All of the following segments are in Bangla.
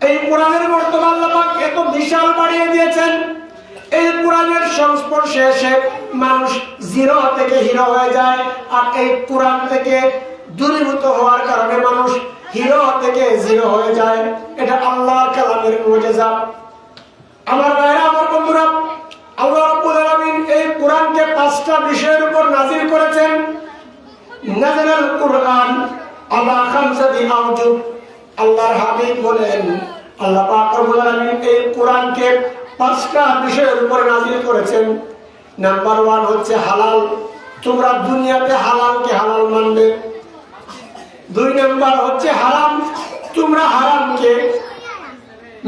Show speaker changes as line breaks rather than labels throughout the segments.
এই কোরআনের বর্তমান আল্লাহ পাক এত বিশাল বাড়িয়ে দিয়েছেন, এই কোরআনের সংস্পর্শে এসে মানুষ জিরো থেকে হিরো হয়ে যায়, আর এই কোরআন থেকে দূরীভূত হওয়ার কারণে মানুষ হিরো থেকে জিরো হয়ে যায়। এটা আল্লাহর কালামের মুজিজা। আমার ভাইরা, আমার বন্ধুরা, আল্লাহ রাব্বুল আলামিন এই কোরআনকে 5টা বিষয়ের উপর নাযিল করেছেন। নাযালাল কুরআন আলা খামসাতি আওজুহ। আল্লাহর হাবিব বলেন, আল্লাহ পাক রব্বুল আলামিন এই কোরআনকে 5টা বিষয়ের উপর নাযিল করেছেন। নাম্বার 1 হচ্ছে হালাল, তোমরা দুনিয়াতে হালালকে হালাল মানবে। 2 নাম্বার হচ্ছে হারাম, তোমরা হারামকে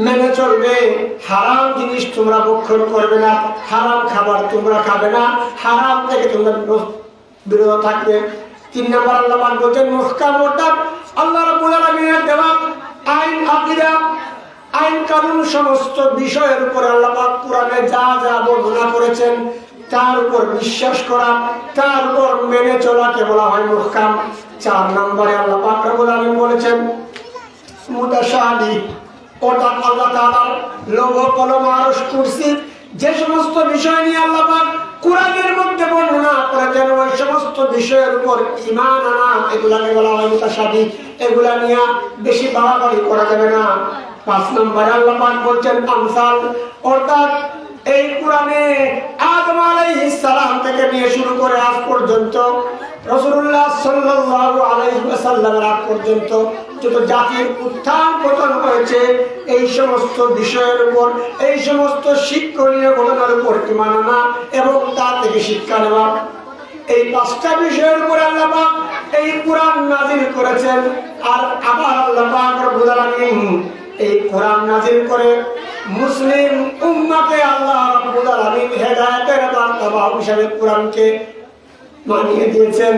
মেনে চলবে, হারাম জিনিস তোমরা ভক্ষণ করবে না, হারাম খাবার তোমরা খাবে না, হারাম থেকে তোমরা বিরত থাকবে। 3 নাম্বার আল্লাহ পাক বলেন মুহকাম ওয়াতাব, আল্লাহ রাব্বুল আলামিনের দেওয়া আইন আকীদা, আইন কানুন সমস্ত বিষয়ের উপর আল্লাহ পাক কোরআনে যা যা বর্ণনা করেছেন তার উপর বিশ্বাস করা, তার উপর মেনে চলাকে বলা হয় মুহকাম। 4 নম্বরে আল্লাহ পাক রব্বুল আলামিন বলেছেন মুতাশাবিহ, অর্থাৎ আল্লাহ তাআলার লৌহ কলম আরশ কুরসি যে সমস্ত বিষয় নিয়ে আল্লাহ পাক কোরআনের মধ্যে বর্ণনা করেছেন ওই সমস্ত বিষয়ের উপর ঈমান আনা, এগুলাকে বলা হয় মুতাশাবিহ। এগুলা নিয়ে বেশি বাড়াবাড়ি করা যাবে না। 5 নম্বরে আল্লাহ পাক বলছেন আমসাল, অর্থাৎ এই কোরআনে আদম আলাইহিস সালাম থেকে নিয়ে শুরু করে আজ পর্যন্ত রাসূলুল্লাহ সাল্লাল্লাহু আলাইহি ওয়াসাল্লামের আগ পর্যন্ত যত জাতির উত্থান পতন হয়েছে এই সমস্ত বিষয়ের উপর, এই সমস্ত শিক্ষণীয় ঘটনার উপর ঈমান আনা এবং তা থেকে শিক্ষা নেওয়া। এই 5টা বিষয়ের উপর আল্লাহ পাক এই কোরআন নাযিল করেছেন। আর আবার আল্লাহ পাক রব্বুল আলামিন এই কোরআন নাযিল করে মুসলিম উম্মাহকে আল্লাহ রাব্বুল আলামিন হেদায়েতের বার্তা হিসেবে কোরআনকে বানিয়ে দিয়েছেন।